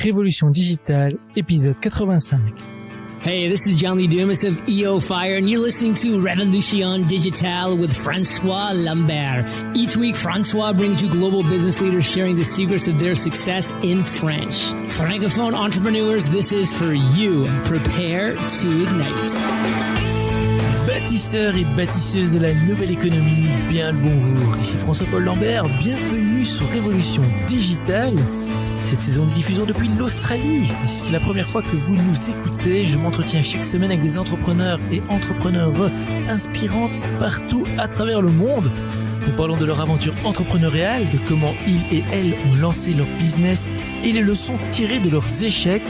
Révolution digitale, épisode 85. Hey, this is John Lee Dumas of EO Fire, and you're listening to Revolution Digital with Francois Lambert. Each week, Francois brings you global business leaders sharing the secrets of their success in French. Francophone entrepreneurs, this is for you. Prepare to ignite. Bâtisseurs et bâtisseuses de la nouvelle économie, bien le bonjour. Ici François-Paul Lambert, bienvenue sur Révolution Digitale. Cette saison de diffusion depuis l'Australie. Et si c'est la première fois que vous nous écoutez, je m'entretiens chaque semaine avec des entrepreneurs et entrepreneurs inspirantes partout à travers le monde. Nous parlons de leur aventure entrepreneuriale, de comment ils et elles ont lancé leur business et les leçons tirées de leurs échecs.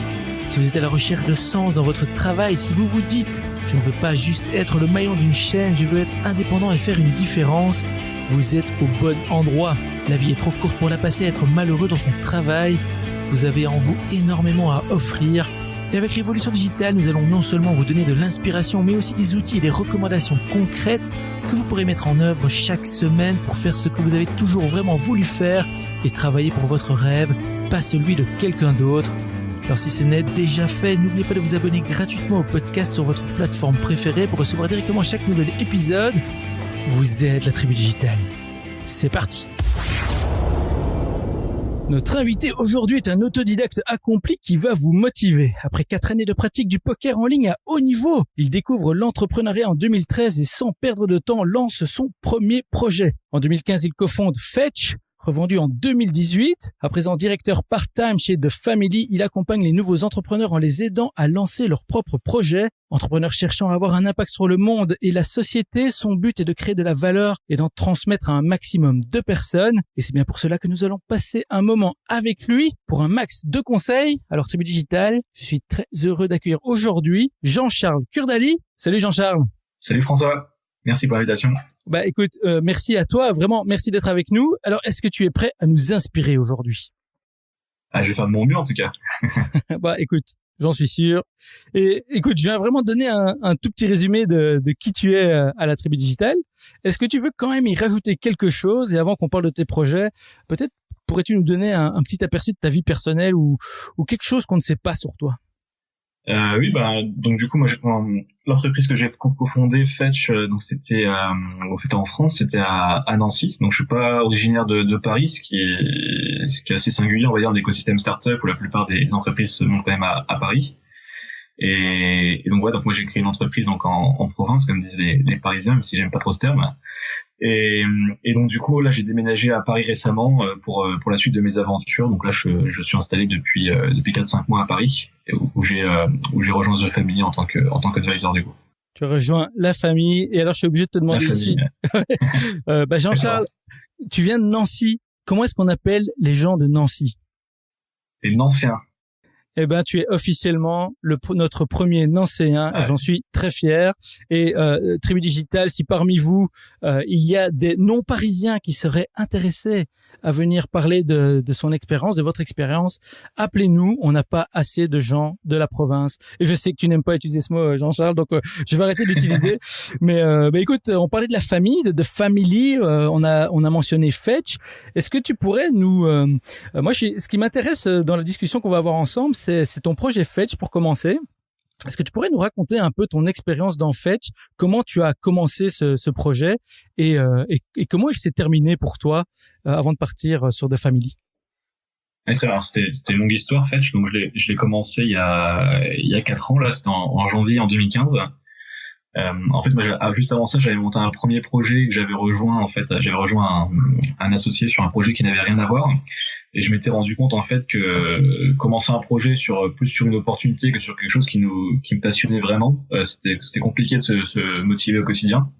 Si vous êtes à la recherche de sens dans votre travail, si vous vous dites « Je ne veux pas juste être le maillon d'une chaîne, je veux être indépendant et faire une différence », vous êtes au bon endroit. La vie est trop courte pour la passer à être malheureux dans son travail. Vous avez en vous énormément à offrir. Et avec Révolution Digitale, nous allons non seulement vous donner de l'inspiration, mais aussi des outils et des recommandations concrètes que vous pourrez mettre en œuvre chaque semaine pour faire ce que vous avez toujours vraiment voulu faire et travailler pour votre rêve, pas celui de quelqu'un d'autre. Alors si ce n'est déjà fait, n'oubliez pas de vous abonner gratuitement au podcast sur votre plateforme préférée pour recevoir directement chaque nouvel épisode. Vous êtes la tribu digitale. C'est parti. Notre invité aujourd'hui est un autodidacte accompli qui va vous motiver. Après 4 années de pratique du poker en ligne à haut niveau, il découvre l'entrepreneuriat en 2013 et sans perdre de temps lance son premier projet. En 2015, il cofonde Fetch, revendu en 2018. À présent directeur part-time chez The Family, il accompagne les nouveaux entrepreneurs en les aidant à lancer leurs propres projets. Entrepreneur cherchant à avoir un impact sur le monde et la société, son but est de créer de la valeur et d'en transmettre à un maximum de personnes. Et c'est bien pour cela que nous allons passer un moment avec lui pour un max de conseils. Alors Tribu Digital, je suis très heureux d'accueillir aujourd'hui Jean-Charles Kurdali. Salut Jean-Charles. Salut François. Merci pour l'invitation. Bah écoute, merci à toi, vraiment merci d'être avec nous. Alors est-ce que tu es prêt à nous inspirer aujourd'hui? Je vais faire de mon mieux en tout cas. Bah écoute, j'en suis sûr. Et écoute, je viens vraiment donner un tout petit résumé de qui tu es à la Tribu Digitale. Est-ce que tu veux quand même y rajouter quelque chose? Et avant qu'on parle de tes projets, peut-être pourrais-tu nous donner un petit aperçu de ta vie personnelle ou quelque chose qu'on ne sait pas sur toi? Oui, donc du coup moi l'entreprise que j'ai cofondée Fetch, donc c'était en France, c'était à Nancy. Donc je suis pas originaire de Paris, ce qui est assez singulier, on va dire, dans l'écosystème startup où la plupart des entreprises se montent quand même à Paris. Et donc donc moi j'ai créé une entreprise donc en province, comme disent les Parisiens, même si j'aime pas trop ce terme. Et donc du coup là j'ai déménagé à Paris récemment pour la suite de mes aventures. Donc là je suis installé depuis 4-5 mois à Paris, où j'ai rejoint The Family en tant qu'advisor du coup. Tu as rejoint la famille, et alors je suis obligé de te demander ici. Jean-Charles, tu viens de Nancy. Comment est-ce qu'on appelle les gens de Nancy? Les Nancéens. Eh ben, tu es officiellement notre premier Nancéen. Ouais. J'en suis très fier. Et Tribu Digital, si parmi vous il y a des non-parisiens qui seraient intéressés à venir parler de son expérience, de votre expérience, appelez-nous. On n'a pas assez de gens de la province. Et je sais que tu n'aimes pas utiliser ce mot, Jean-Charles, donc je vais arrêter d'utiliser. Mais écoute, on parlait de la famille, de family. On a mentionné Fetch. Est-ce que tu pourrais nous ce qui m'intéresse dans la discussion qu'on va avoir ensemble, c'est ton projet Fetch pour commencer. Est-ce que tu pourrais nous raconter un peu ton expérience dans Fetch, comment tu as commencé ce projet et comment il s'est terminé pour toi avant de partir sur The Family? Très bien, c'était une longue histoire Fetch, donc je l'ai commencé il y a 4 ans là, c'était en janvier en 2015. En fait, moi, juste avant ça, j'avais monté un premier projet que j'avais rejoint un associé sur un projet qui n'avait rien à voir. Et je m'étais rendu compte, en fait, que commencer un projet plus sur une opportunité que sur quelque chose qui me passionnait vraiment, c'était compliqué de se motiver au quotidien.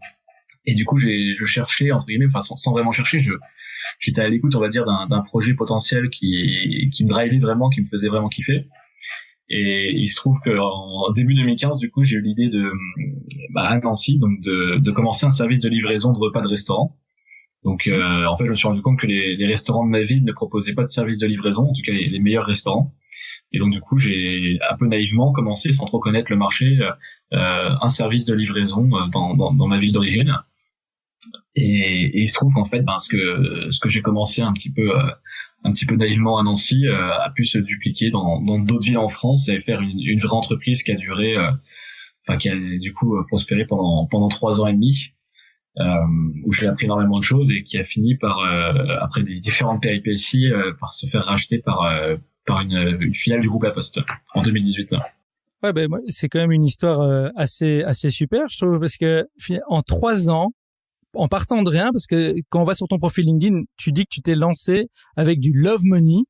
Et du coup, je cherchais, entre guillemets, enfin, sans vraiment chercher, j'étais à l'écoute, on va dire, d'un projet potentiel qui me drivait vraiment, qui me faisait vraiment kiffer. Et il se trouve qu'en début 2015, du coup, j'ai eu l'idée à Nancy, donc de commencer un service de livraison de repas de restaurant. Donc, en fait, je me suis rendu compte que les restaurants de ma ville ne proposaient pas de service de livraison, en tout cas les meilleurs restaurants. Et donc, du coup, j'ai un peu naïvement commencé, sans trop connaître le marché, un service de livraison dans ma ville d'origine. Et il se trouve qu'en fait, ce que j'ai commencé un petit peu un petit peu naïvement à Nancy, a pu se dupliquer dans d'autres villes en France et faire une vraie entreprise qui a duré, qui a du coup prospéré pendant 3 ans et demi, où j'ai appris énormément de choses et qui a fini par, après des différentes péripéties, par se faire racheter par une filiale du groupe La Poste en 2018. Ouais, ben c'est quand même une histoire assez super, je trouve, parce que en 3 ans, en partant de rien, parce que quand on va sur ton profil LinkedIn, tu dis que tu t'es lancé avec du love money,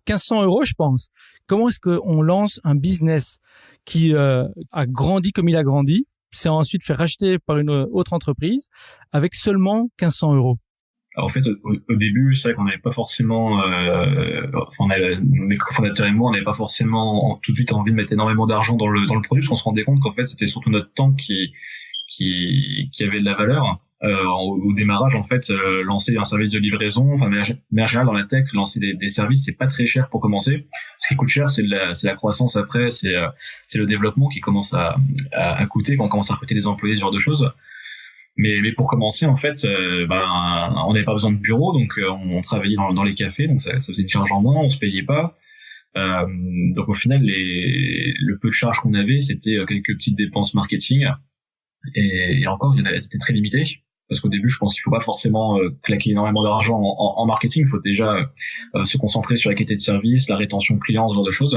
1500 €, je pense. Comment est-ce qu'on lance un business qui a grandi comme il a grandi, c'est ensuite fait racheter par une autre entreprise avec seulement 1500 €? Alors, en fait, au début, c'est vrai qu'on n'avait pas forcément, mes cofondateurs et moi, on n'avait pas forcément tout de suite envie de mettre énormément d'argent dans le produit, parce qu'on se rendait compte qu'en fait, c'était surtout notre temps qui avait de la valeur. Au démarrage, en fait, lancer un service de livraison, mais en général dans la tech, lancer des services, c'est pas très cher pour commencer. Ce qui coûte cher, c'est la croissance après, c'est le développement qui commence à coûter quand on commence à recruter des employés, ce genre de choses. Mais pour commencer, en fait, on n'avait pas besoin de bureau, donc on travaillait dans les cafés, donc ça faisait une charge en moins, on se payait pas. Donc au final, le peu de charge qu'on avait, c'était quelques petites dépenses marketing, et encore, c'était très limité. Parce qu'au début, je pense qu'il faut pas forcément claquer énormément d'argent en marketing. Il faut déjà se concentrer sur la qualité de service, la rétention client, ce genre de choses,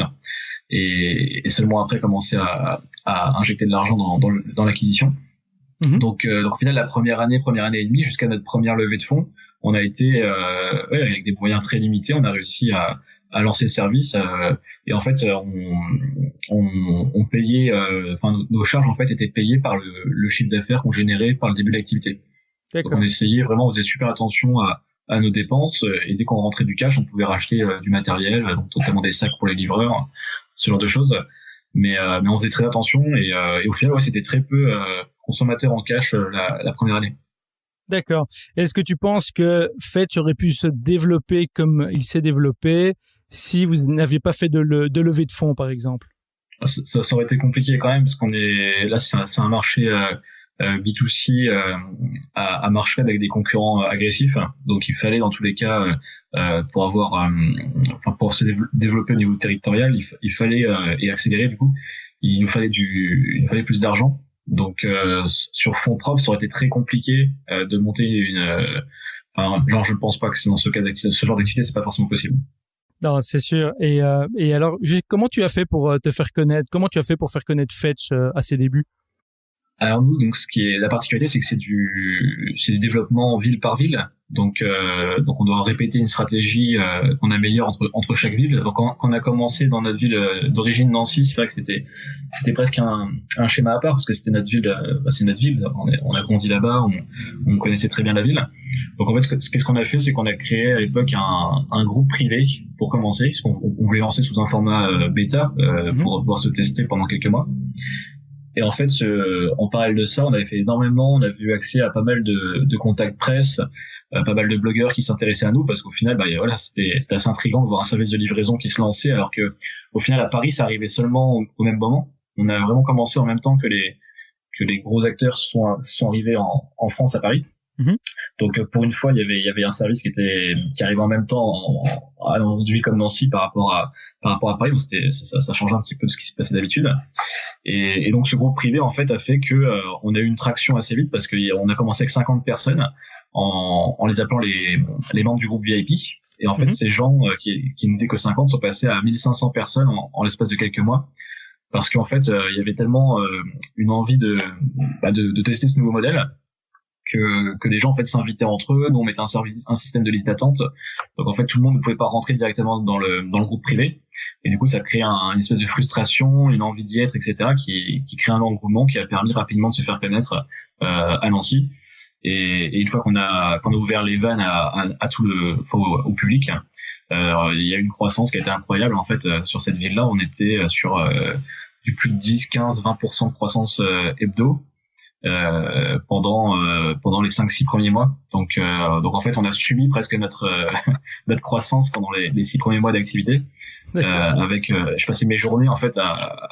et seulement après commencer à injecter de l'argent dans l'acquisition. Mm-hmm. Donc au final, la première année et demie, jusqu'à notre première levée de fonds, on a été avec des moyens très limités, on a réussi à lancer le service, et en fait on payait, nos charges en fait étaient payées par le chiffre d'affaires qu'on générait par le début de l'activité. Donc on faisait super attention à nos dépenses, et dès qu'on rentrait du cash, on pouvait racheter du matériel, donc notamment des sacs pour les livreurs, ce genre de choses. Mais on faisait très attention, et au final, c'était très peu consommateur en cash la première année. D'accord. Est-ce que tu penses que Fetch aurait pu se développer comme il s'est développé si vous n'aviez pas fait de levée de fonds, par exemple? Ça aurait été compliqué quand même, parce qu'on est là, c'est un marché B2C à marche faible avec des concurrents agressifs. Donc il fallait dans tous les cas, pour se développer au niveau territorial, il fallait et accélérer du coup, il nous fallait plus d'argent. Donc sur fonds propres, ça aurait été très compliqué de monter je ne pense pas que c'est dans ce genre d'activité, c'est pas forcément possible. Non, c'est sûr. Et alors, comment tu as fait pour te faire connaître? Comment tu as fait pour faire connaître Fetch à ses débuts? Alors nous, donc ce qui est la particularité, c'est que c'est du développement ville par ville. Donc on doit répéter une stratégie qu'on améliore entre chaque ville. Donc quand on a commencé dans notre ville d'origine Nancy, c'est vrai que c'était presque un schéma à part, parce que c'était notre ville, c'est notre ville. On a grandi là-bas, on connaissait très bien la ville. Donc en fait, qu'est-ce qu'on a fait, c'est qu'on a créé à l'époque un groupe privé pour commencer, parce qu'on voulait lancer sous un format bêta pour pouvoir se tester pendant quelques mois. Et en fait, en parallèle de ça, on avait fait énormément, on a eu accès à pas mal de contacts presse, pas mal de blogueurs qui s'intéressaient à nous, parce qu'au final, c'était assez intriguant de voir un service de livraison qui se lançait, alors que au final, à Paris, ça arrivait seulement au même moment. On a vraiment commencé en même temps que les gros acteurs sont arrivés en France, à Paris. Mm-hmm. Donc pour une fois, il y avait un service qui arrivait en même temps dans une ville comme Nancy par rapport à Paris. Donc ça changeait un petit peu de ce qui se passait d'habitude. Et donc ce groupe privé en fait a fait que on a eu une traction assez vite, parce qu'on a commencé avec 50 personnes en les appelant les membres du groupe VIP. Et en fait, ces gens qui n'étaient que 50 sont passés à 1500 personnes en l'espace de quelques mois, parce qu'en fait il y avait tellement une envie de tester ce nouveau modèle que les gens en fait s'invitaient entre eux. Nous on mettait un système de liste d'attente, donc en fait tout le monde ne pouvait pas rentrer directement dans le groupe privé, et du coup ça crée une espèce de frustration, une envie d'y être, etc., qui crée un engouement qui a permis rapidement de se faire connaître à Nancy. Et une fois qu'on a ouvert les vannes à tout au public, il y a eu une croissance qui a été incroyable en fait sur cette ville-là. On était sur du plus de 10, 15, 20% de croissance hebdo pendant les 5-6 premiers mois. Donc en fait on a subi presque notre croissance pendant les 6 premiers mois d'activité, avec je passais mes journées en fait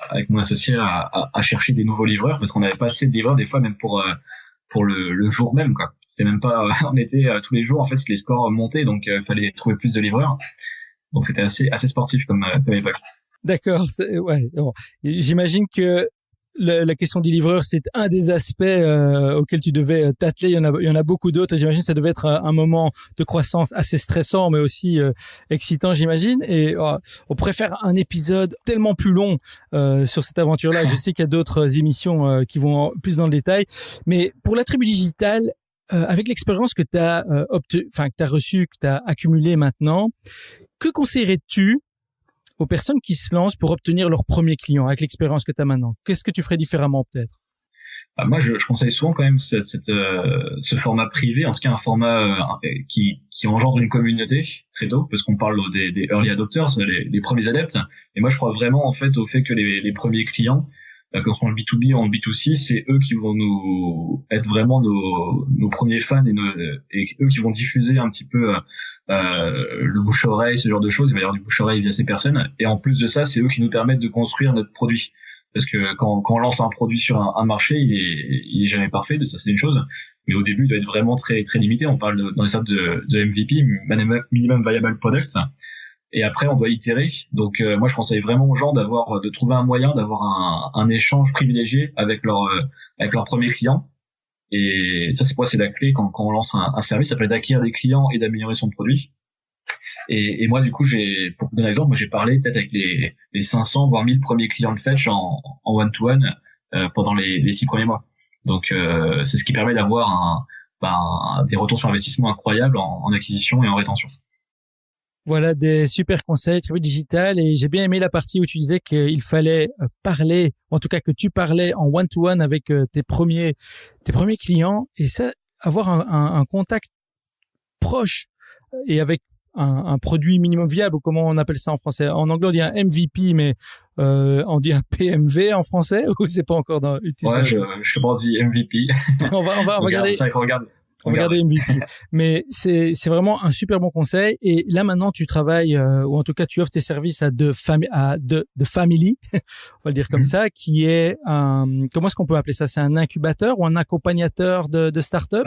avec mon associé à chercher des nouveaux livreurs, parce qu'on n'avait pas assez de livreurs des fois, même pour le jour même, quoi. C'était même pas on était tous les jours en fait les scores montaient, donc fallait trouver plus de livreurs. Donc c'était assez sportif comme époque. D'accord, ouais. Bon. J'imagine que la question des livreurs, c'est un des aspects auxquels tu devais t'atteler. Il y en a beaucoup d'autres. J'imagine que ça devait être un moment de croissance assez stressant, mais aussi excitant, j'imagine. Et on pourrait faire un épisode tellement plus long sur cette aventure-là. Je sais qu'il y a d'autres émissions qui vont plus dans le détail. Mais pour la tribu digitale, avec l'expérience que tu as que tu as reçue, que tu as accumulée maintenant, que conseillerais-tu aux personnes qui se lancent pour obtenir leur premier client avec l'expérience que tu as maintenant? Qu'est-ce que tu ferais différemment peut-être? Moi, je conseille souvent quand même ce format privé, en tout cas un format qui engendre une communauté très tôt, parce qu'on parle des early adopters, les premiers adeptes. Et moi, je crois vraiment en fait au fait que les premiers clients, que ce soit en B2B ou en B2C, c'est eux qui vont nous être vraiment nos premiers fans et eux qui vont diffuser un petit peu le bouche-oreille, ce genre de choses. Il va y avoir du bouche-oreille via ces personnes. Et en plus de ça, c'est eux qui nous permettent de construire notre produit. Parce que quand on lance un produit sur un marché, il est jamais parfait, ça c'est une chose. Mais au début, il doit être vraiment très, très limité. On parle dans les sortes de MVP, Minimum Viable Product. Et après, on doit itérer. Donc, moi, je conseille vraiment aux gens de trouver un moyen d'avoir un échange privilégié avec leur premier client. Et ça, c'est la clé quand on lance un service. Ça permet d'acquérir des clients et d'améliorer son produit. Et moi, du coup, pour vous donner un exemple, moi, j'ai parlé peut-être avec les 500, voire 1000 premiers clients de Fetch en one-to-one, pendant les 6 premiers mois. Donc, c'est ce qui permet d'avoir des retours sur investissement incroyables en acquisition et en rétention. Voilà des super conseils, tribu digitale. Et j'ai bien aimé la partie où tu disais qu'il fallait parler, en tout cas que tu parlais en one-to-one avec tes premiers clients, et ça, avoir un contact proche et avec un produit minimum viable, ou comment on appelle ça en français. En anglais, on dit un MVP, mais on dit un PMV en français, ou c'est pas encore utilisé? Ouais, je pense dit MVP. on va regarder. C'est vrai qu'on regarde. On va regarder MVP. Mais c'est vraiment un super bon conseil. Et là, maintenant, tu travailles, ou en tout cas, tu offres tes services à de family, on va le dire comme ça, qui est comment est-ce qu'on peut appeler ça? C'est un incubateur ou un accompagnateur de start-up?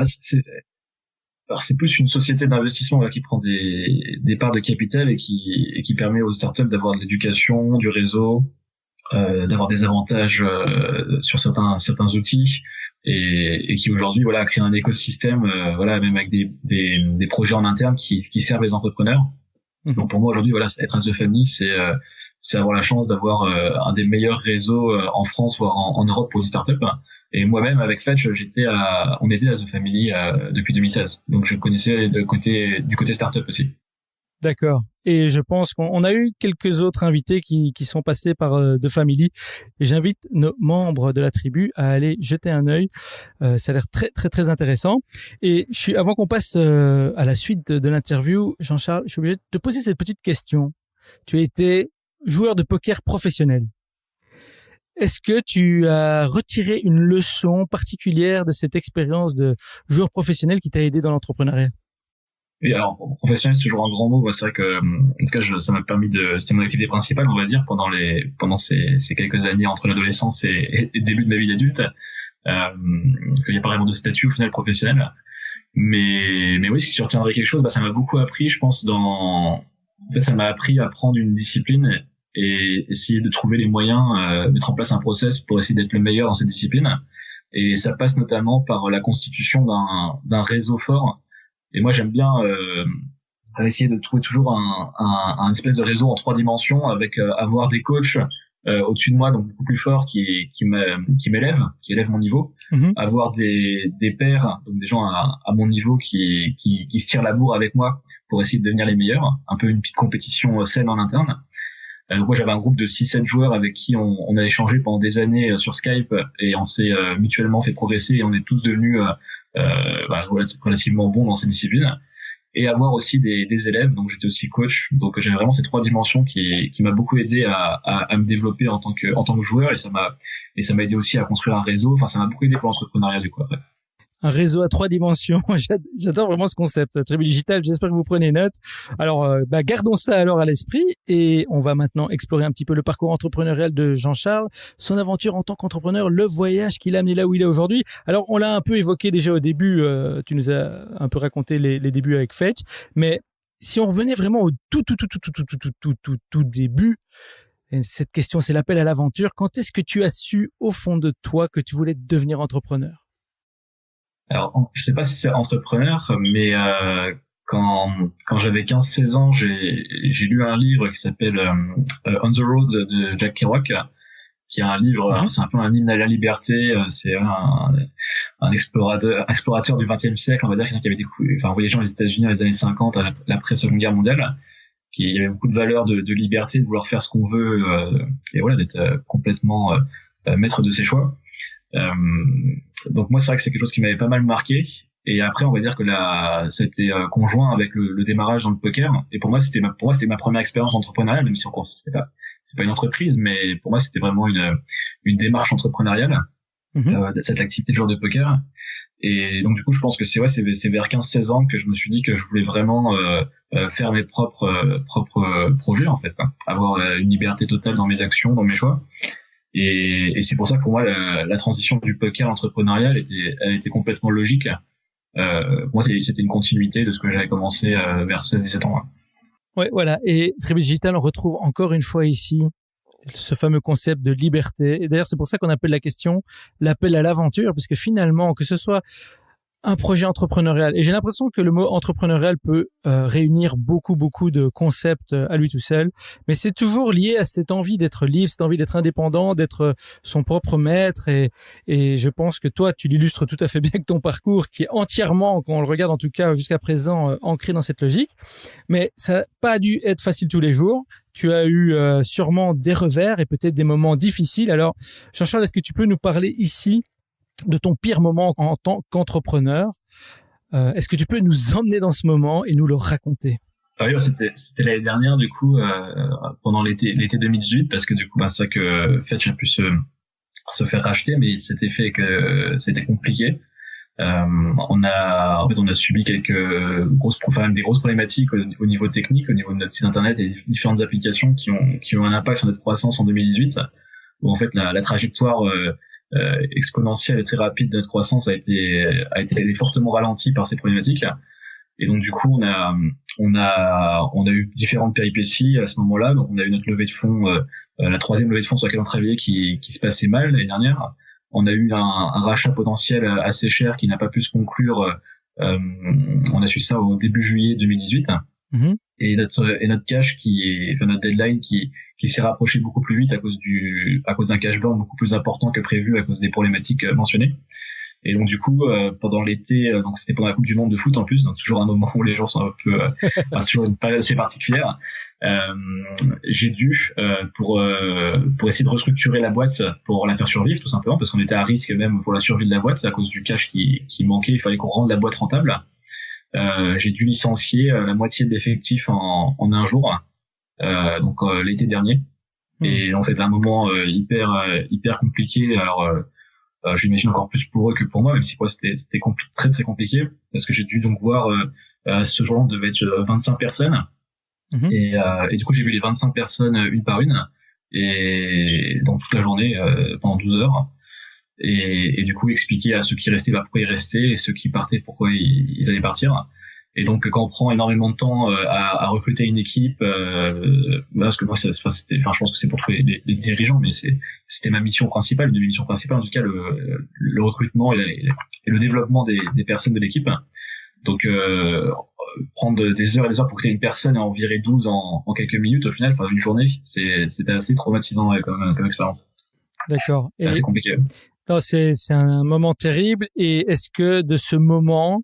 Alors, c'est plus une société d'investissement qui prend des parts de capital et qui permet aux startups d'avoir de l'éducation, du réseau, d'avoir des avantages sur certains outils, et qui aujourd'hui a créé un écosystème même avec des projets en interne qui servent les entrepreneurs. Donc pour moi aujourd'hui être à The Family, c'est avoir la chance d'avoir un des meilleurs réseaux en France, voire en Europe pour une startup. Et moi-même avec Fetch, on était à The Family depuis 2016. Donc je connaissais du côté startup aussi. D'accord. Et je pense qu'on a eu quelques autres invités qui sont passés par The Family. Et j'invite nos membres de la tribu à aller jeter un œil. Ça a l'air très, très, très intéressant. Et avant qu'on passe à la suite de l'interview, Jean-Charles, je suis obligé de te poser cette petite question. Tu as été joueur de poker professionnel. Est-ce que tu as retiré une leçon particulière de cette expérience de joueur professionnel qui t'a aidé dans l'entrepreneuriat? Et alors, professionnel, c'est toujours un grand mot. C'est vrai que, en tout cas, ça m'a permis c'était mon activité principale, on va dire, pendant ces quelques années entre l'adolescence et le début de ma vie d'adulte. Parce qu'il n'y a pas vraiment de statut au final professionnel. Mais oui, si je retiendrai quelque chose, ça m'a beaucoup appris, je pense, en fait, ça m'a appris à prendre une discipline et essayer de trouver les moyens, mettre en place un process pour essayer d'être le meilleur dans cette discipline. Et ça passe notamment par la constitution d'un réseau fort. Et moi, j'aime bien essayer de trouver toujours un espèce de réseau en 3 dimensions, avec avoir des coachs au-dessus de moi, donc beaucoup plus forts, qui m'élèvent, qui élèvent mon niveau, avoir des pairs, donc des gens à mon niveau qui se tirent la bourre avec moi pour essayer de devenir les meilleurs, un peu une petite compétition saine en interne. Donc moi, j'avais un groupe de 6-7 joueurs avec qui on a échangé pendant des années sur Skype, et on s'est mutuellement fait progresser, et on est tous devenus relativement bons dans cette discipline. Et avoir aussi des élèves, donc j'étais aussi coach, donc j'avais vraiment ces 3 dimensions qui m'a beaucoup aidé à me développer en tant que joueur, et ça m'a aidé aussi à construire un réseau. Enfin, ça m'a beaucoup aidé pour l'entrepreneuriat du coup après. Un réseau à 3 dimensions. J'adore vraiment ce concept. Tribu Digital, j'espère que vous prenez note. Alors, gardons ça alors à l'esprit et on va maintenant explorer un petit peu le parcours entrepreneurial de Jean-Charles, son aventure en tant qu'entrepreneur, le voyage qui l'a amené là où il est aujourd'hui. Alors, on l'a un peu évoqué déjà au début, tu nous as un peu raconté les débuts avec Fetch, mais si on revenait vraiment au tout début, et cette question, c'est l'appel à l'aventure. Quand est-ce que tu as su au fond de toi que tu voulais devenir entrepreneur? Alors, je sais pas si c'est entrepreneur, mais quand j'avais 15-16 ans, j'ai lu un livre qui s'appelle On the Road de Jack Kerouac, qui est un livre, c'est un peu un hymne à la liberté. C'est un explorateur du XXe siècle, on va dire, quelqu'un qui avait voyagé aux États-Unis dans les années 50, à l'après-Seconde Guerre mondiale, qui avait beaucoup de valeurs de liberté, de vouloir faire ce qu'on veut, et voilà, d'être complètement maître de ses choix. Donc moi c'est vrai que c'est quelque chose qui m'avait pas mal marqué, et après on va dire que c'était conjoint avec le démarrage dans le poker, et pour moi c'était ma première expérience entrepreneuriale, même si c'est pas une entreprise, mais pour moi c'était vraiment une démarche entrepreneuriale, cette activité de joueur de poker. Et donc du coup je pense que c'est vers 15-16 ans que je me suis dit que je voulais vraiment faire mes propres projets, en fait, quoi. Avoir une liberté totale dans mes actions, dans mes choix. Et c'est pour ça que pour moi la transition du poker à l'entrepreneuriat elle était complètement logique. Moi c'était une continuité de ce que j'avais commencé vers 16-17 ans. Ouais, voilà. Et Tribu Digital, on retrouve encore une fois ici ce fameux concept de liberté. Et d'ailleurs, c'est pour ça qu'on appelle la question l'appel à l'aventure, parce que finalement, que ce soit un projet entrepreneurial, et j'ai l'impression que le mot entrepreneurial peut réunir beaucoup de concepts à lui tout seul, mais c'est toujours lié à cette envie d'être libre, cette envie d'être indépendant, d'être son propre maître, et je pense que toi tu l'illustres tout à fait bien avec ton parcours qui est entièrement, quand on le regarde en tout cas jusqu'à présent, ancré dans cette logique. Mais ça n'a pas dû être facile tous les jours. Tu as eu sûrement des revers et peut-être des moments difficiles. Alors Jean-Charles, est-ce que tu peux nous parler ici de ton pire moment en tant qu'entrepreneur? Est-ce que tu peux nous emmener dans ce moment et nous le raconter? Oui, c'était l'année dernière, du coup, pendant l'été 2018, parce que du coup, c'est vrai que Fetch a pu se faire racheter, mais c'était fait que c'était compliqué. On a subi des grosses problématiques au niveau technique, au niveau de notre site internet et différentes applications qui ont un impact sur notre croissance en 2018, où en fait la trajectoire exponentielle et très rapide de notre croissance a été fortement ralentie par ces problématiques. Et donc du coup on a eu différentes péripéties à ce moment-là. Donc on a eu notre levée de fonds, la 3e levée de fonds sur laquelle on travaillait qui se passait mal l'année dernière. On a eu un rachat potentiel assez cher qui n'a pas pu se conclure. On a su ça au début juillet 2018. Et notre cash notre deadline qui s'est rapproché beaucoup plus vite à cause d'un cash burn beaucoup plus important que prévu à cause des problématiques mentionnées. Et donc du coup pendant l'été, donc c'était pendant la Coupe du Monde de foot en plus, donc toujours un moment où les gens sont un peu c'est toujours une période assez particulière. J'ai dû pour essayer de restructurer la boîte pour la faire survivre, tout simplement parce qu'on était à risque même pour la survie de la boîte à cause du cash qui manquait. Il fallait qu'on rende la boîte rentable. J'ai dû licencier la moitié de l'effectif en un jour, donc l'été dernier. Et donc c'était un moment hyper compliqué. Alors j'imagine encore plus pour eux que pour moi, même si c'était très très compliqué, parce que j'ai dû donc voir ce jour-là on devait être 25 personnes. Et du coup j'ai vu les 25 personnes une par une, et dans toute la journée pendant 12 heures. Et du coup expliquer à ceux qui restaient pourquoi ils restaient, et ceux qui partaient pourquoi ils allaient partir. Et donc quand on prend énormément de temps à recruter une équipe, parce que moi je pense que c'est pour tous les dirigeants, mais c'était ma mission principale, une de mes missions principales en tout cas, le recrutement et le développement des personnes de l'équipe. Donc prendre des heures et des heures pour recruter une personne et en virer 12 en quelques minutes au final, une journée, c'était assez traumatisant comme expérience. D'accord. C'est assez compliqué. Non, c'est un moment terrible. Et est-ce que de ce moment,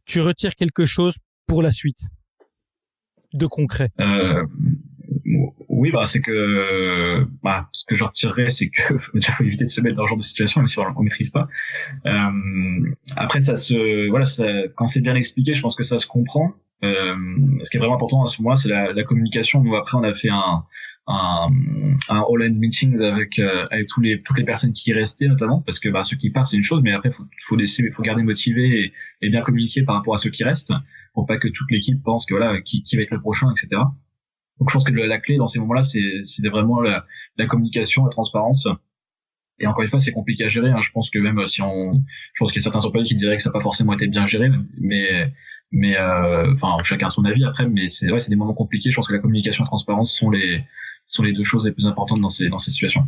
tu retires quelque chose pour la suite de concret? Oui, c'est que ce que je retirerais, c'est que déjà faut éviter de se mettre dans ce genre de situation, même si on maîtrise pas. Après quand c'est bien expliqué, je pense que ça se comprend. Ce qui est vraiment important à ce moment-là, c'est la communication. Nous après on a fait un un all-end meetings avec toutes les personnes qui restaient notamment, parce que ceux qui partent c'est une chose, mais après faut garder motivé et bien communiquer par rapport à ceux qui restent, pour pas que toute l'équipe pense que voilà qui va être le prochain, etc. Donc je pense que la clé dans ces moments-là c'est vraiment la communication, la transparence. Et encore une fois, c'est compliqué à gérer. Je pense que même je pense qu'il y a certains employés qui diraient que ça n'a pas forcément été bien géré, mais chacun a son avis après. Mais c'est des moments compliqués. Je pense que la communication et la transparence sont les deux choses les plus importantes dans ces situations.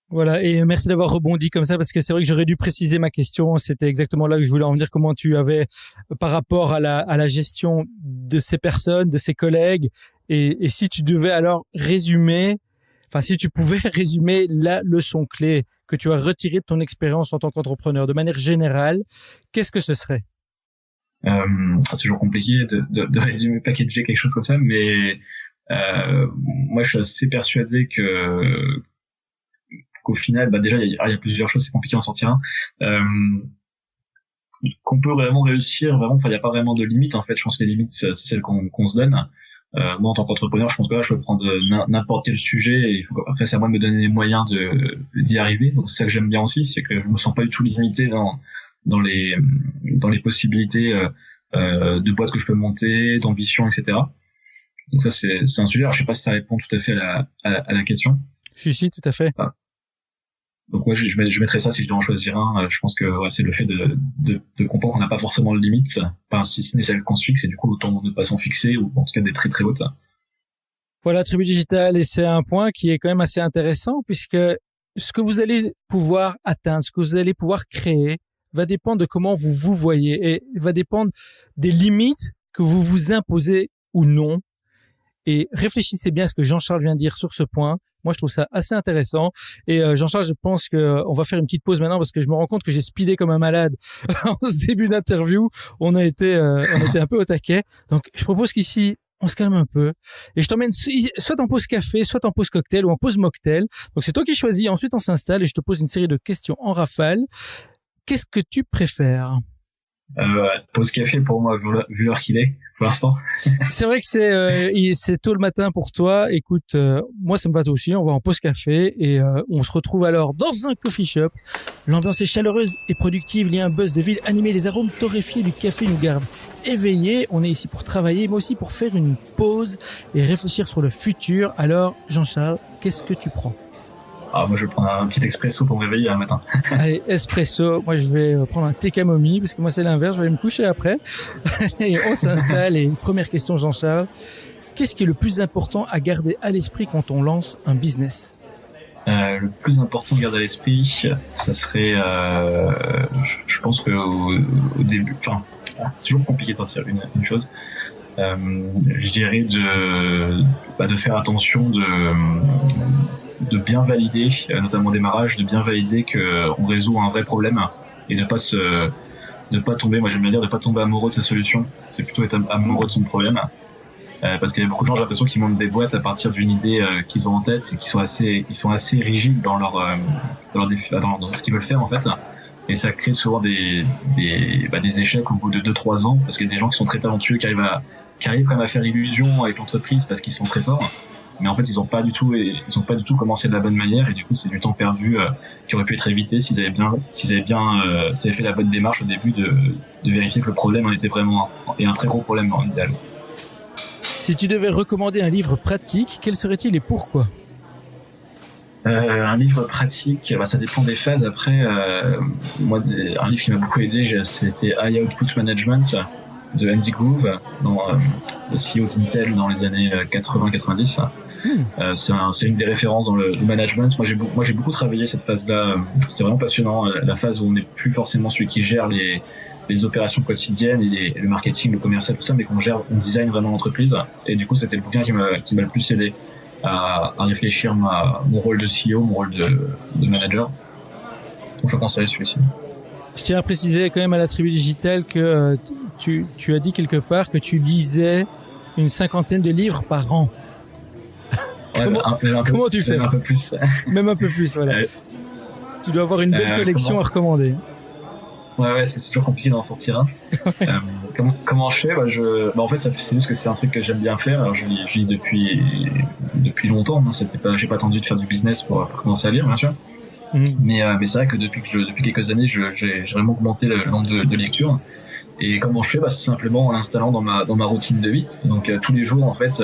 Voilà, et merci d'avoir rebondi comme ça, parce que c'est vrai que j'aurais dû préciser ma question. C'était exactement là que je voulais en venir. Comment tu avais, par rapport à la gestion de ces personnes, de ces collègues, et si tu devais alors si tu pouvais résumer la leçon clé que tu as retirée de ton expérience en tant qu'entrepreneur, de manière générale, qu'est-ce que ce serait? C'est toujours compliqué de résumer, packager quelque chose comme ça, mais moi je suis assez persuadé qu'au final, déjà il y a plusieurs choses, c'est compliqué d'en sortir un. Qu'on peut vraiment réussir, il n'y a pas vraiment de limite en fait. Je pense que les limites c'est celles qu'on se donne. Moi en tant qu'entrepreneur, je pense que là je peux prendre n'importe quel sujet, et après c'est à moi de me donner les moyens d'y arriver. Donc c'est ça que j'aime bien aussi, c'est que je me sens pas du tout limité dans les possibilités de boîtes que je peux monter, d'ambition, etc. Donc ça c'est un sujet. Alors je sais pas si ça répond tout à fait à la question. Si, tout à fait. Donc moi je mettrais ça, si je dois en choisir un. Je pense que c'est le fait de comprendre qu'on n'a pas forcément de limite, si ce n'est celle qu'on se fixe, et du coup autant ne pas s'en fixer, ou en tout cas des très très hautes. Voilà, Tribu Digital, et c'est un point qui est quand même assez intéressant, puisque ce que vous allez pouvoir atteindre, ce que vous allez pouvoir créer, va dépendre de comment vous voyez, et va dépendre des limites que vous vous imposez ou non. Et réfléchissez bien à ce que Jean-Charles vient de dire sur ce point. Moi, je trouve ça assez intéressant. Et Jean-Charles, je pense que on va faire une petite pause maintenant, parce que je me rends compte que j'ai speedé comme un malade en ce début d'interview. On a été un peu au taquet. Donc, je propose qu'ici, on se calme un peu. Et je t'emmène soit en pause café, soit en pause cocktail, ou en pause mocktail. Donc, c'est toi qui choisis. Ensuite, on s'installe et je te pose une série de questions en rafale. Qu'est-ce que tu préfères? Pause café pour moi, vu l'heure qu'il est, pour l'instant. C'est vrai que c'est tôt le matin pour toi. Écoute, moi ça me va aussi. On va en pause café et on se retrouve alors dans un coffee shop. L'ambiance est chaleureuse et productive. Il y a un buzz de ville animé. Les arômes torréfiés du café nous gardent éveillés. On est ici pour travailler, mais aussi pour faire une pause et réfléchir sur le futur. Alors, Jean-Charles, qu'est-ce que tu prends? Moi je vais prendre un petit expresso pour me réveiller un matin. Allez, espresso. Moi je vais prendre un thé camomille, parce que moi c'est l'inverse, je vais aller me coucher après. Et on s'installe. Et une première question, Jean-Charles. Qu'est-ce qui est le plus important à garder à l'esprit quand on lance un business? Le plus important à garder à l'esprit, ça serait, je pense que au début, c'est toujours compliqué de sortir une chose. Je dirais de faire attention de bien valider, notamment au démarrage, de bien valider qu'on résout un vrai problème, et de pas tomber, moi j'aime bien dire, de pas tomber amoureux de sa solution. C'est plutôt être amoureux de son problème. Parce qu'il y a beaucoup de gens, j'ai l'impression, qui montent des boîtes à partir d'une idée qu'ils ont en tête, et qui sont assez rigides dans dans ce qu'ils veulent faire en fait. Et ça crée souvent des échecs au bout de 2-3 ans, parce qu'il y a des gens qui sont très talentueux, qui arrivent quand même à faire illusion avec l'entreprise parce qu'ils sont très forts. Mais en fait ils ont pas du tout commencé de la bonne manière, et du coup c'est du temps perdu qui aurait pu être évité s'ils avaient fait la bonne démarche au début de vérifier que le problème en était vraiment un très gros problème en idéal. Si tu devais recommander un livre pratique, quel serait-il et pourquoi? Un livre pratique, ça dépend des phases. Après, moi, un livre qui m'a beaucoup aidé, c'était High Output Management de Andy Grove, le CEO d'Intel dans les années 80-90. C'est une des références dans le management. Moi, j'ai beaucoup travaillé cette phase-là. C'était vraiment passionnant. La phase où on n'est plus forcément celui qui gère les opérations quotidiennes et le marketing, le commercial, tout ça, mais on design vraiment l'entreprise. Et du coup, c'était le bouquin qui m'a le plus aidé à réfléchir mon rôle de CEO, mon rôle de manager. Donc je conseille celui-ci. Je tiens à préciser quand même à la Tribu Digital que tu as dit quelque part que tu lisais une 50aine de livres par an. Comment tu fais? Même un peu plus. Même un peu plus, voilà. Tu dois avoir une belle collection à recommander. Ouais, c'est toujours compliqué d'en sortir un. Comment je fais? En fait, c'est juste que c'est un truc que j'aime bien faire. Alors, je lis depuis longtemps. Hein. J'ai pas attendu de faire du business pour commencer à lire, bien sûr. Mais c'est vrai que depuis quelques années, j'ai vraiment augmenté le nombre de lectures. Et comment je fais? C'est tout simplement en l'installant dans ma routine de vie. Donc tous les jours, en fait,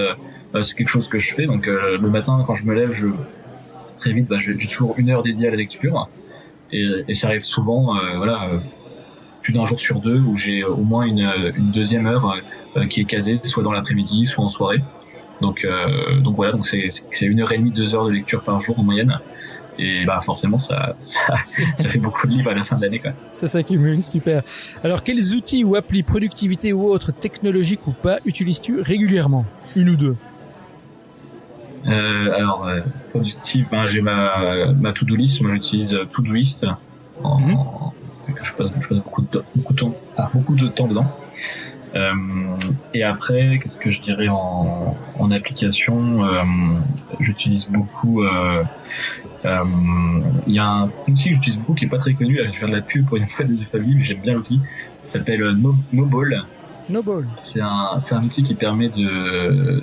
c'est quelque chose que je fais. Donc le matin, quand je me lève, très vite, j'ai toujours 1 heure dédiée à la lecture. Et ça arrive souvent, plus d'un jour sur 2 où j'ai au moins une deuxième heure qui est casée, soit dans l'après-midi, soit en soirée. Donc voilà, donc c'est 1h30, 2 heures de lecture par jour en moyenne. Et forcément, ça fait beaucoup de livres à la fin de l'année, quoi. Ça s'accumule, super. Alors, quels outils ou applis, productivité ou autres, technologiques ou pas, utilises-tu régulièrement? 1 ou 2? Productive, j'ai ma to-do list. Moi, j'utilise Todoist. Je passe beaucoup de temps dedans. Et après, qu'est-ce que je dirais en application? J'utilise beaucoup. Il y a un outil que j'utilise beaucoup qui est pas très connu. Je vais faire de la pub pour une fois des familles, mais j'aime bien l'outil. Ça s'appelle Noball. Noball. C'est un outil qui permet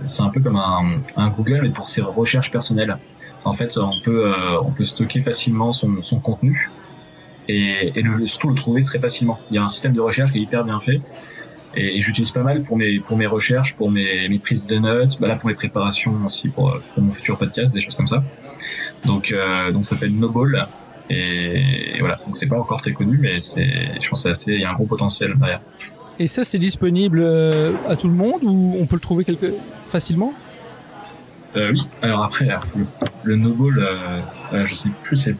c'est un peu comme un Google, mais pour ses recherches personnelles. En fait, on peut stocker facilement son contenu et surtout le trouver très facilement. Il y a un système de recherche qui est hyper bien fait. Et j'utilise pas mal pour mes recherches, pour mes prises de notes, là pour mes préparations aussi pour mon futur podcast, des choses comme ça. Donc ça s'appelle Noball et voilà, donc c'est pas encore très connu, mais je pense que il y a un gros potentiel derrière. Et ça, c'est disponible à tout le monde ou on peut le trouver facilement? Oui. Alors après, le Noball, je sais plus, c'est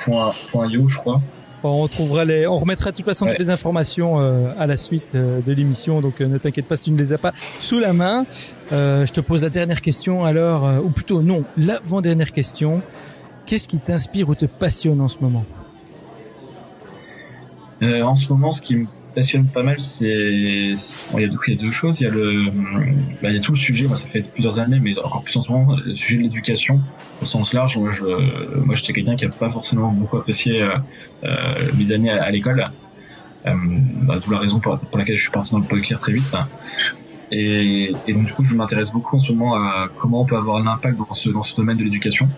.io, je crois. On remettra de toute façon toutes les informations à la suite de l'émission, donc ne t'inquiète pas si tu ne les as pas sous la main. Je te pose la dernière question alors, ou plutôt non, l'avant-dernière question. Qu'est-ce qui t'inspire ou te passionne en ce moment? En ce moment, ce qui me passionne pas mal, il y a 2 choses. Il y a tout le sujet, moi ça fait plusieurs années, mais encore plus en ce moment, le sujet de l'éducation au sens large. Moi j'étais quelqu'un qui a pas forcément beaucoup apprécié mes années à l'école, d'où la raison pour laquelle je suis parti dans le poker très vite. Et donc du coup je m'intéresse beaucoup en ce moment à comment on peut avoir un impact dans ce domaine de l'éducation.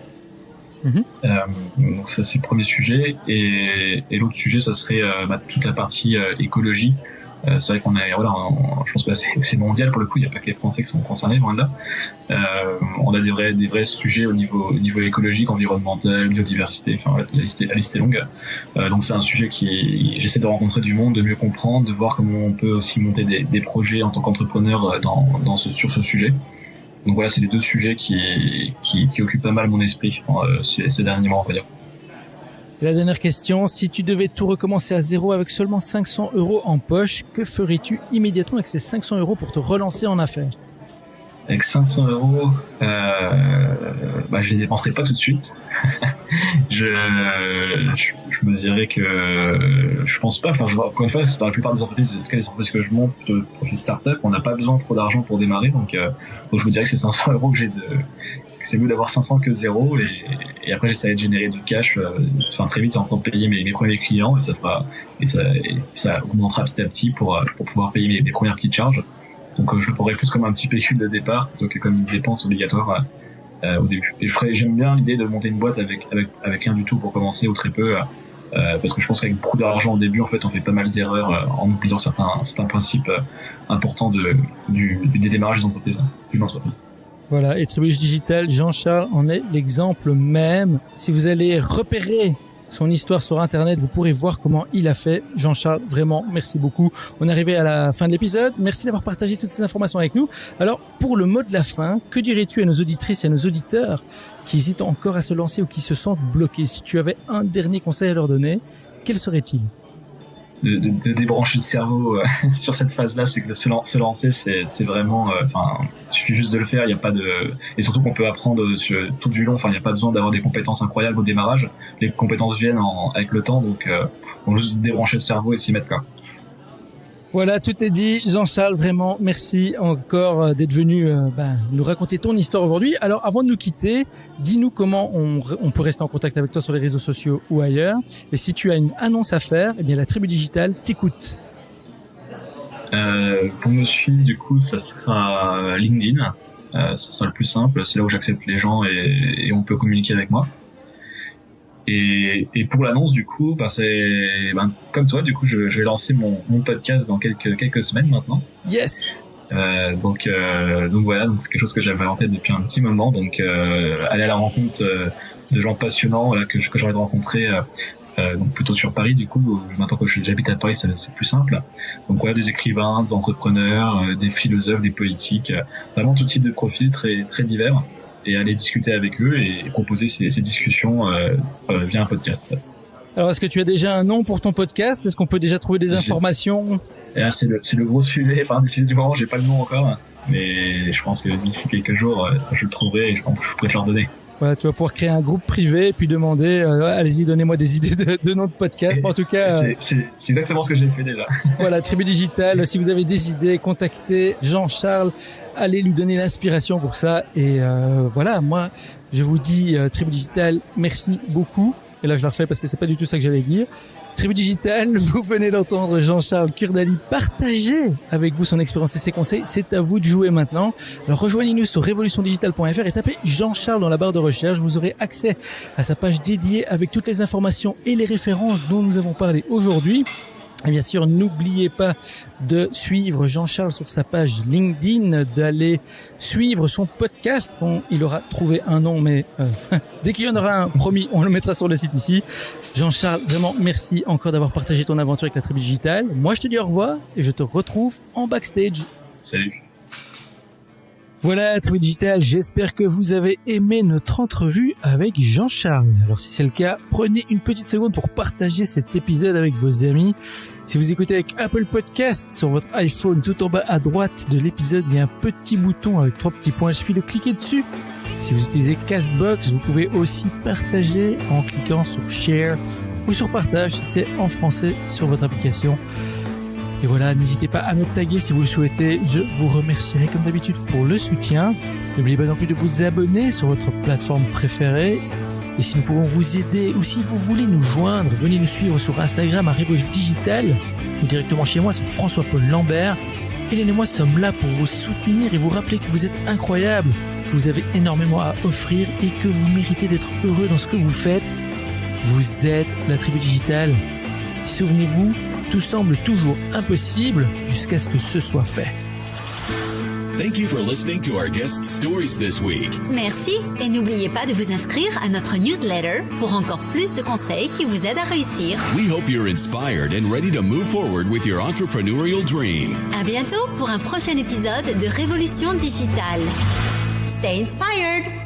Donc ça c'est le premier sujet, et l'autre sujet ça serait toute la partie écologie. C'est vrai qu'on je pense que c'est mondial pour le coup, il n'y a pas que les Français qui sont concernés, loin de là. On a des vrais sujets au niveau écologique, environnemental, biodiversité, la liste est longue. Donc c'est un sujet j'essaie de rencontrer du monde, de mieux comprendre, de voir comment on peut aussi monter des projets en tant qu'entrepreneur sur ce sujet. Donc voilà, c'est les 2 sujets qui occupent pas mal mon esprit ces derniers mois, on va dire. La dernière question, si tu devais tout recommencer à zéro avec seulement 500 € en poche, que ferais-tu immédiatement avec ces 500 € pour te relancer en affaires? Avec 500 €, je les dépenserai pas tout de suite. Je me dirais que je pense pas. Encore une fois, dans la plupart des entreprises, en tout cas les entreprises que je monte de profil startup, on n'a pas besoin trop d'argent pour démarrer. Donc je me dirais que c'est 500 € que c'est mieux d'avoir 500 que 0. Et après j'essaierai de générer du cash, très vite en train de payer mes premiers clients, et ça augmentera petit à petit pour pouvoir payer mes premières petites charges. Donc je le prendrais plus comme un petit pécule de départ plutôt que comme une dépense obligatoire au début. Et j'aime bien l'idée de monter une boîte avec rien du tout pour commencer, ou très peu, parce que je pense qu'avec beaucoup d'argent au début, en fait, on fait pas mal d'erreurs en oubliant certains principes importants des démarrages d'une entreprise. Voilà, et Tribuche Digital, Jean-Charles en est l'exemple même. Si vous allez repérer son histoire sur Internet, vous pourrez voir comment il a fait. Jean-Charles, vraiment, merci beaucoup. On est arrivé à la fin de l'épisode. Merci d'avoir partagé toutes ces informations avec nous. Alors, pour le mot de la fin, que dirais-tu à nos auditrices et à nos auditeurs qui hésitent encore à se lancer ou qui se sentent bloqués? Si tu avais un dernier conseil à leur donner, quel serait-il? De débrancher le cerveau sur cette phase-là, c'est que se lancer, c'est vraiment, il suffit juste de le faire. Il y a pas et surtout qu'on peut apprendre tout du long. Il n'y a pas besoin d'avoir des compétences incroyables au démarrage. Les compétences viennent avec le temps, donc on juste débrancher le cerveau et s'y mettre, quoi. Voilà, tout est dit. Jean-Charles, vraiment, merci encore d'être venu nous raconter ton histoire aujourd'hui. Alors, avant de nous quitter, dis-nous comment on peut rester en contact avec toi sur les réseaux sociaux ou ailleurs. Et si tu as une annonce à faire, eh bien, la Tribu Digitale t'écoute. Pour me suivre, du coup, ça sera LinkedIn. Ça sera le plus simple. C'est là où j'accepte les gens et on peut communiquer avec moi. Et pour l'annonce, du coup, comme toi, du coup, je vais lancer mon podcast dans quelques semaines maintenant. Yes. Donc voilà, donc c'est quelque chose que j'avais en tête depuis un petit moment. Donc aller à la rencontre de gens passionnants que j'ai envie de rencontrer. Donc plutôt sur Paris, du coup, maintenant que j'habite à Paris, c'est plus simple. Donc voilà, des écrivains, des entrepreneurs, des philosophes, des politiques, vraiment tout type de profils très très divers. Et aller discuter avec eux et proposer ces discussions via un podcast. Alors, est-ce que tu as déjà un nom pour ton podcast? Est-ce qu'on peut déjà trouver des informations? Et là, c'est le gros sujet. Enfin, d'ici du moment, j'ai pas le nom encore, mais je pense que d'ici quelques jours, je le trouverai et je pourrais te leur donner. Voilà, tu vas pouvoir créer un groupe privé et puis demander, allez-y, donnez-moi des idées de noms de podcast. En tout cas, c'est exactement ce que j'ai fait déjà. Voilà, Tribu Digitale. Si vous avez des idées, contactez Jean-Charles. Allez lui donner l'inspiration pour ça. Et voilà, moi, je vous dis, Tribu Digitale, merci beaucoup. Et là, je la refais parce que c'est pas du tout ça que j'allais dire. Tribu Digitale, vous venez d'entendre Jean-Charles Kurdali partager avec vous son expérience et ses conseils. C'est à vous de jouer maintenant. Alors rejoignez-nous sur revolutiondigitale.fr et tapez Jean-Charles dans la barre de recherche. Vous aurez accès à sa page dédiée avec toutes les informations et les références dont nous avons parlé aujourd'hui. Et bien sûr, n'oubliez pas de suivre Jean-Charles sur sa page LinkedIn, d'aller suivre son podcast. Bon, il aura trouvé un nom, mais dès qu'il y en aura un, promis, on le mettra sur le site ici. Jean-Charles, vraiment, merci encore d'avoir partagé ton aventure avec la Tribu Digitale. Moi, je te dis au revoir et je te retrouve en backstage. Salut. Voilà, Tribu Digitale, j'espère que vous avez aimé notre entrevue avec Jean-Charles. Alors si c'est le cas, prenez une petite seconde pour partager cet épisode avec vos amis. Si vous écoutez avec Apple Podcast sur votre iPhone, tout en bas à droite de l'épisode, il y a un petit bouton avec 3 petits points. Il suffit de cliquer dessus. Si vous utilisez Castbox, vous pouvez aussi partager en cliquant sur Share ou sur Partage si c'est en français sur votre application. Et voilà, n'hésitez pas à me taguer si vous le souhaitez. Je vous remercierai comme d'habitude pour le soutien. N'oubliez pas non plus de vous abonner sur votre plateforme préférée. Et si nous pouvons vous aider ou si vous voulez nous joindre, venez nous suivre sur Instagram à Révolution Digitale ou directement chez moi sur François-Paul Lambert. Hélène et moi sommes là pour vous soutenir et vous rappeler que vous êtes incroyables, que vous avez énormément à offrir et que vous méritez d'être heureux dans ce que vous faites. Vous êtes la Tribu Digitale. Souvenez-vous, tout semble toujours impossible jusqu'à ce que ce soit fait. Thank you for listening to our guest stories this week. Merci et n'oubliez pas de vous inscrire à notre newsletter pour encore plus de conseils qui vous aident à réussir. We hope you're inspired and ready to move forward with your entrepreneurial dream. À bientôt pour un prochain épisode de Révolution Digitale. Stay inspired!